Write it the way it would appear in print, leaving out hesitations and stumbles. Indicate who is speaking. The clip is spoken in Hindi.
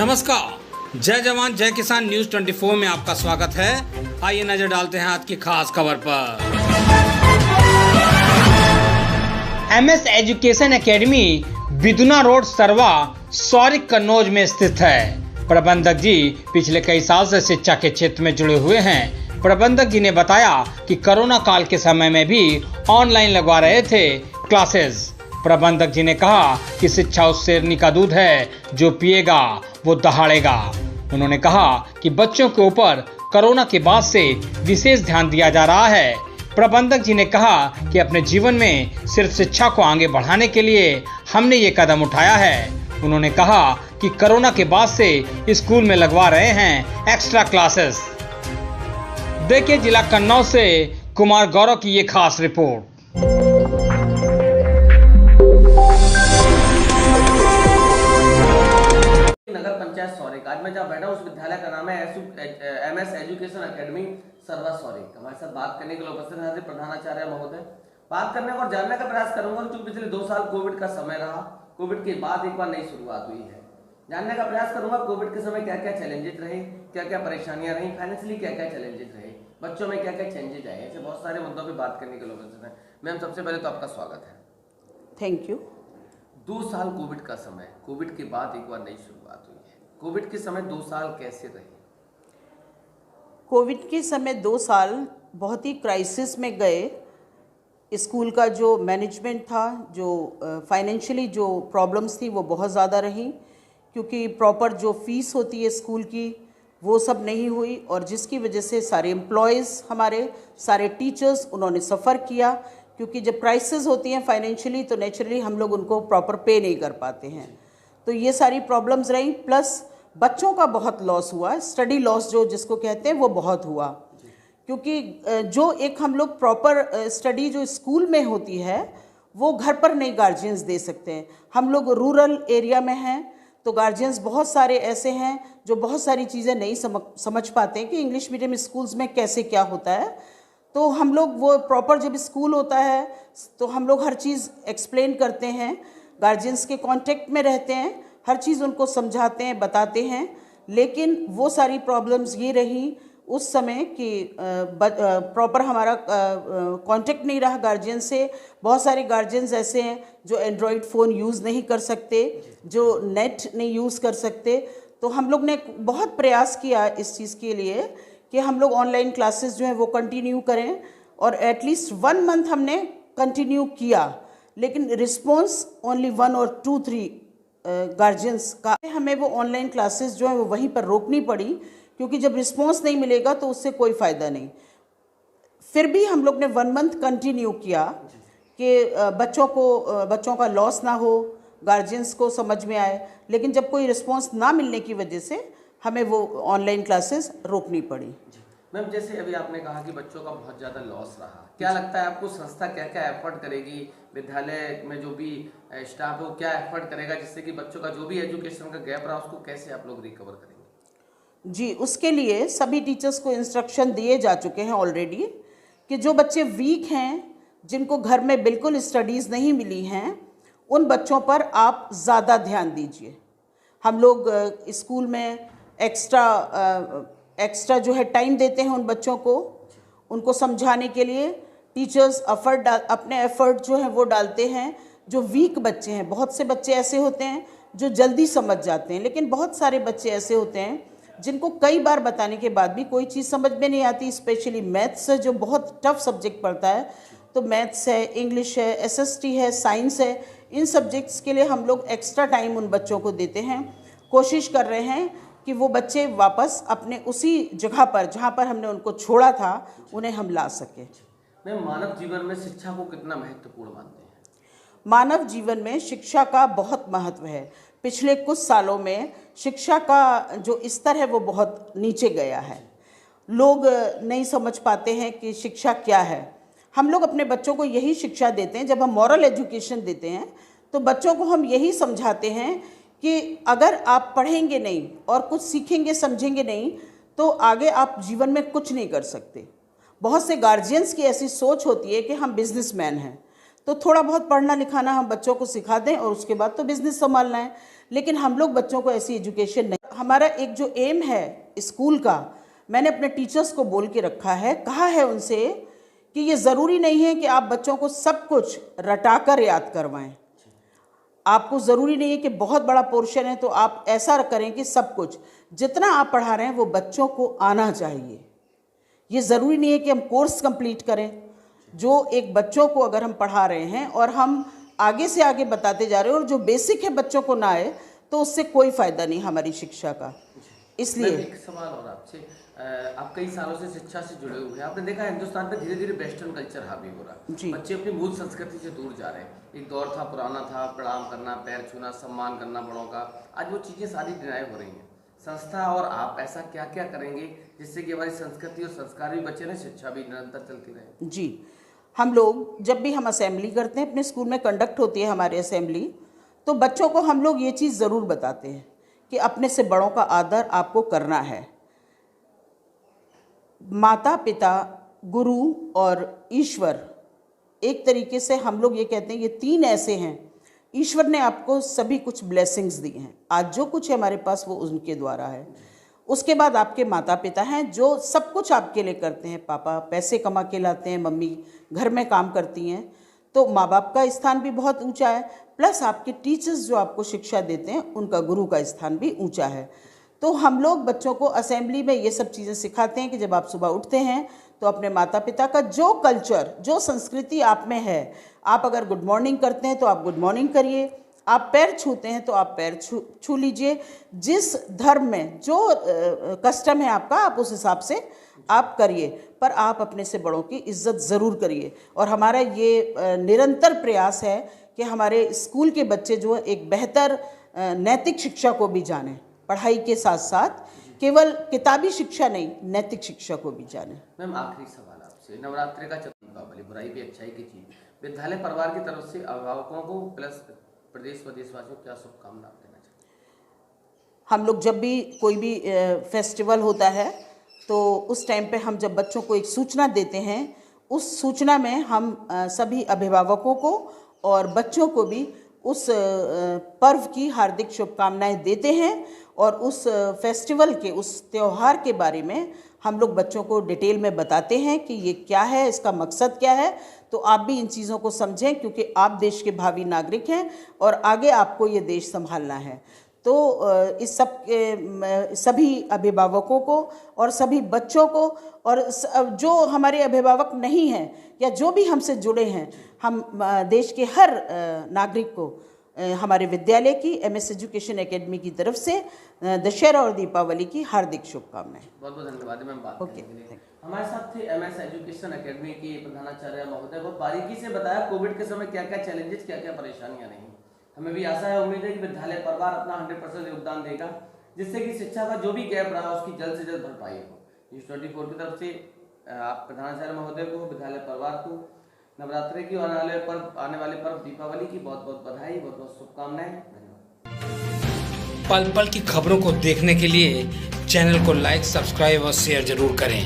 Speaker 1: नमस्कार, जय जवान जय किसान न्यूज 24 में आपका स्वागत है। आइए नजर डालते हैं आज की खास खबर पर। एमएस एजुकेशन एकेडमी बिदुना रोड सरवा सौरिक कन्नौज में स्थित है। प्रबंधक जी पिछले कई साल से शिक्षा के क्षेत्र में जुड़े हुए हैं। प्रबंधक जी ने बताया कि कोरोना काल के समय में भी ऑनलाइन लगवा रहे थे क्लासेस। प्रबंधक जी ने कहा कि शिक्षा उस शेरनी का दूध है जो पिएगा वो दहाड़ेगा। उन्होंने कहा कि बच्चों के ऊपर कोरोना के बाद से विशेष ध्यान दिया जा रहा है। प्रबंधक जी ने कहा कि अपने जीवन में सिर्फ शिक्षा को आगे बढ़ाने के लिए हमने ये कदम उठाया है। उन्होंने कहा कि कोरोना के बाद से स्कूल में लगवा रहे हैं एक्स्ट्रा क्लासेस। देखिए जिला कन्नौज से कुमार गौरव की ये खास रिपोर्ट।
Speaker 2: नगर पंचायत सौरिक, आज मैं जहाँ बैठा हूँ उस विद्यालय का नाम है एमएस एजुकेशन एकेडमी सरवा सौरिक। हमारे साथ बात करने के लिए उपस्थित हैं प्रधानाचार्य महोदय। बात करने और जानने का प्रयास करूंगा कि पिछले 2 साल कोविड का समय रहा, कोविड के बाद एक बार नई शुरुआत हुई है। जानने का प्रयास करूंगा कोविड के समय क्या क्या चैलेंजेस रहे, क्या क्या परेशानियां रही, फाइनेंशियली क्या क्या चैलेंजेस रहे, बच्चों में क्या क्या चेंजेस आए। ऐसे बहुत सारे मुद्दों पर बात करने के लिए उपस्थित हैं। मैम सबसे पहले तो आपका स्वागत है।
Speaker 3: Thank you.
Speaker 2: 2 साल कोविड का समय, कोविड के बाद एक बार नई शुरुआत हुई है। कोविड के समय 2 साल कैसे रहे?
Speaker 3: कोविड के समय 2 साल बहुत ही क्राइसिस में गए। स्कूल का जो मैनेजमेंट था, जो फाइनेंशियली जो प्रॉब्लम्स थी वो बहुत ज़्यादा रही, क्योंकि प्रॉपर जो फीस होती है स्कूल की वो सब नहीं हुई, और जिसकी वजह से सारे एम्प्लॉयज़ हमारे, सारे टीचर्स उन्होंने सफ़र किया, क्योंकि जब क्राइसिस होती हैं फाइनेंशियली तो नेचुरली हम लोग उनको प्रॉपर पे नहीं कर पाते हैं। तो ये सारी प्रॉब्लम्स रही, प्लस बच्चों का बहुत लॉस हुआ। स्टडी लॉस जो जिसको कहते हैं वो बहुत हुआ, क्योंकि जो एक हम लोग प्रॉपर स्टडी जो स्कूल में होती है वो घर पर नहीं गार्जियंस दे सकते हैं। हम लोग रूरल एरिया में हैं तो गार्जियंस बहुत सारे ऐसे हैं जो बहुत सारी चीज़ें नहीं समझ पाते हैं कि इंग्लिश मीडियम स्कूल्स में कैसे क्या होता है। तो हम लोग वो प्रॉपर जब स्कूल होता है तो हम लोग हर चीज़ एक्सप्लेन करते हैं, गार्जियंस के कांटेक्ट में रहते हैं, हर चीज़ उनको समझाते हैं, बताते हैं। लेकिन वो सारी प्रॉब्लम्स ये रही उस समय कि प्रॉपर हमारा कांटेक्ट नहीं रहा गार्जियन से। बहुत सारे गार्जियंस ऐसे हैं जो एंड्रॉयड फ़ोन यूज़ नहीं कर सकते, जो नेट नहीं यूज़ कर सकते। तो हम लोग ने बहुत प्रयास किया इस चीज़ के लिए कि हम लोग ऑनलाइन क्लासेस जो हैं वो कंटिन्यू करें, और एटलीस्ट 1 मंथ हमने कंटिन्यू किया। लेकिन रिस्पॉन्स ओनली 1 और 2-3 गार्जियंस का, हमें वो ऑनलाइन क्लासेस जो है वो वहीं पर रोकनी पड़ी, क्योंकि जब रिस्पॉन्स नहीं मिलेगा तो उससे कोई फ़ायदा नहीं। फिर भी हम लोग ने 1 मंथ कंटिन्यू किया कि बच्चों का लॉस ना हो, गार्जियंस को समझ में आए। लेकिन जब कोई रिस्पॉन्स ना मिलने की वजह से हमें वो ऑनलाइन क्लासेस रोकनी पड़ी।
Speaker 2: मैम जैसे अभी आपने कहा कि बच्चों का बहुत ज़्यादा लॉस रहा, क्या लगता है आपको संस्था क्या क्या एफर्ट करेगी, विद्यालय में जो भी स्टाफ है वो क्या एफर्ट करेगा जिससे कि बच्चों का जो भी एजुकेशन का गैप रहा उसको कैसे आप लोग रिकवर करेंगे?
Speaker 3: जी, उसके लिए सभी टीचर्स को इंस्ट्रक्शन दिए जा चुके हैं ऑलरेडी कि जो बच्चे वीक हैं, जिनको घर में बिल्कुल स्टडीज़ नहीं मिली हैं, उन बच्चों पर आप ज़्यादा ध्यान दीजिए। हम लोग स्कूल में एक्स्ट्रा जो है टाइम देते हैं उन बच्चों को, उनको समझाने के लिए टीचर्स अपने एफर्ट जो है वो डालते हैं। जो वीक बच्चे हैं, बहुत से बच्चे ऐसे होते हैं जो जल्दी समझ जाते हैं, लेकिन बहुत सारे बच्चे ऐसे होते हैं जिनको कई बार बताने के बाद भी कोई चीज़ समझ में नहीं आती। स्पेशली मैथ्स जो बहुत टफ सब्जेक्ट पढ़ता है, तो मैथ्स है, इंग्लिश है, एसएसटी है, साइंस है, इन सब्जेक्ट्स के लिए हम लोग एक्स्ट्रा टाइम उन बच्चों को देते हैं। कोशिश कर रहे हैं कि वो बच्चे वापस अपने उसी जगह पर जहाँ पर हमने उनको छोड़ा था उन्हें हम ला सकें।
Speaker 2: मैम मानव जीवन में शिक्षा को कितना महत्वपूर्ण मानते हैं?
Speaker 3: मानव जीवन में शिक्षा का बहुत महत्व है। पिछले कुछ सालों में शिक्षा का जो स्तर है वो बहुत नीचे गया है। लोग नहीं समझ पाते हैं कि शिक्षा क्या है। हम लोग अपने बच्चों को यही शिक्षा देते हैं, जब हम मॉरल एजुकेशन देते हैं तो बच्चों को हम यही समझाते हैं कि अगर आप पढ़ेंगे नहीं और कुछ सीखेंगे समझेंगे नहीं तो आगे आप जीवन में कुछ नहीं कर सकते। बहुत से गार्जियंस की ऐसी सोच होती है कि हम बिजनेसमैन हैं, तो थोड़ा बहुत पढ़ना लिखाना हम बच्चों को सिखा दें और उसके बाद तो बिजनेस संभालना है, लेकिन हम लोग बच्चों को ऐसी एजुकेशन नहीं। हमारा एक जो एम है स्कूल का, मैंने अपने टीचर्स को बोल के रखा है, कहा है उनसे कि ये ज़रूरी नहीं है कि आप बच्चों को सब कुछ रटाकर याद करवाएं। आपको ज़रूरी नहीं है कि बहुत बड़ा पोर्शन है तो आप ऐसा करें कि सब कुछ जितना आप पढ़ा रहे हैं वो बच्चों को आना चाहिए। ये ज़रूरी नहीं है कि हम कोर्स कंप्लीट करें। जो एक बच्चों को अगर हम पढ़ा रहे हैं और हम आगे से आगे बताते जा रहे हैं और जो बेसिक है बच्चों को ना आए तो उससे कोई फ़ायदा नहीं हमारी शिक्षा का। इसलिए
Speaker 2: एक सवाल और आपसे, आप कई सालों से शिक्षा से जुड़े हुए हैं, आपने देखा है हिंदुस्तान पे धीरे धीरे वेस्टर्न कल्चर हावी हो रहा है, बच्चे अपनी मूल संस्कृति से दूर जा रहे हैं। एक दौर था, पुराना था, प्रणाम करना, पैर छूना, सम्मान करना बड़ों का, आज वो चीज़ें सारी डिनाई हो रही हैं। संस्था और आप ऐसा क्या क्या करेंगे जिससे कि हमारी संस्कृति और संस्कार भी बचे रहें, शिक्षा भी निरंतर चलती रहे?
Speaker 3: जी, हम लोग जब भी हम असेंबली करते हैं, अपने स्कूल में कंडक्ट होती है हमारी असेंबली, तो बच्चों को हम लोग ये चीज़ ज़रूर बताते हैं कि अपने से बड़ों का आदर आपको करना है। माता पिता, गुरु और ईश्वर, एक तरीके से हम लोग ये कहते हैं ये तीन ऐसे हैं, ईश्वर ने आपको सभी कुछ ब्लेसिंग्स दी हैं। आज जो कुछ है हमारे पास वो उनके द्वारा है। उसके बाद आपके माता पिता हैं जो सब कुछ आपके लिए करते हैं। पापा पैसे कमा के लाते हैं, मम्मी घर में काम करती हैं, तो माँ बाप का स्थान भी बहुत ऊंचा है। प्लस आपके टीचर्स जो आपको शिक्षा देते हैं उनका गुरु का स्थान भी ऊंचा है। तो हम लोग बच्चों को असेंबली में ये सब चीज़ें सिखाते हैं कि जब आप सुबह उठते हैं तो अपने माता पिता का जो कल्चर, जो संस्कृति आप में है, आप अगर गुड मॉर्निंग करते हैं तो आप गुड मॉर्निंग करिए, आप पैर छूते हैं तो आप पैर छू लीजिए। जिस धर्म में जो कस्टम है आपका, आप उस हिसाब से आप करिए, पर आप अपने से बड़ों की इज्जत ज़रूर करिए। और हमारा ये निरंतर प्रयास है कि हमारे स्कूल के बच्चे जो एक बेहतर नैतिक शिक्षा को भी जानें, पढ़ाई के साथ साथ केवल किताबी शिक्षा नहीं, नैतिक शिक्षा को भी जानें।
Speaker 2: मैम, आखिरी सवाल आपसे, नवरात्रि का दीपावली, बुराई भी अच्छाई की चीज, विद्यालय परिवार की तरफ से अभिभावकों को प्लस प्रदेश व देशवासियों को क्या शुभकामना देना चाहिए?
Speaker 3: हम लोग जब भी कोई भी फेस्टिवल होता है तो उस टाइम पे हम जब बच्चों को एक सूचना देते हैं, उस सूचना में हम सभी अभिभावकों को और बच्चों को भी उस पर्व की हार्दिक शुभकामनाएं देते हैं और उस फेस्टिवल के, उस त्यौहार के बारे में हम लोग बच्चों को डिटेल में बताते हैं कि ये क्या है, इसका मकसद क्या है। तो आप भी इन चीज़ों को समझें क्योंकि आप देश के भावी नागरिक हैं और आगे आपको ये देश संभालना है। तो इस सब सभी अभिभावकों को और सभी बच्चों को और जो हमारे अभिभावक नहीं हैं या जो भी हमसे जुड़े हैं, हम देश के हर नागरिक को हमारे विद्यालय की MS एजुकेशन एकेडमी की तरफ से दशहरा और दीपावली की हार्दिक शुभकामनाएं।
Speaker 2: बहुत बहुत धन्यवाद मैम बात करने के लिए। हमारे साथ थे MS एजुकेशन एकेडमी के प्रधानाचार्य महोदय। बहुत बारीकी से बताया कोविड के समय क्या क्या चैलेंजेस, क्या क्या परेशानियां रही। हमें भी आशा है, उम्मीद है कि विद्यालय परिवार अपना 100% योगदान देगा जिससे कि शिक्षा का जो भी गैप रहा उसकी जल्द से जल्द भरपाई हो। न्यूज़ 24 की तरफ से आप प्रधानाचार्य महोदय को, विद्यालय परिवार को नवरात्रि की आने वाले पर्व दीपावली की बहुत बहुत बधाई, बहुत बहुत शुभकामनाएं। धन्यवाद।
Speaker 1: पल पल की खबरों को देखने के लिए चैनल को लाइक, सब्सक्राइब और शेयर जरूर करें।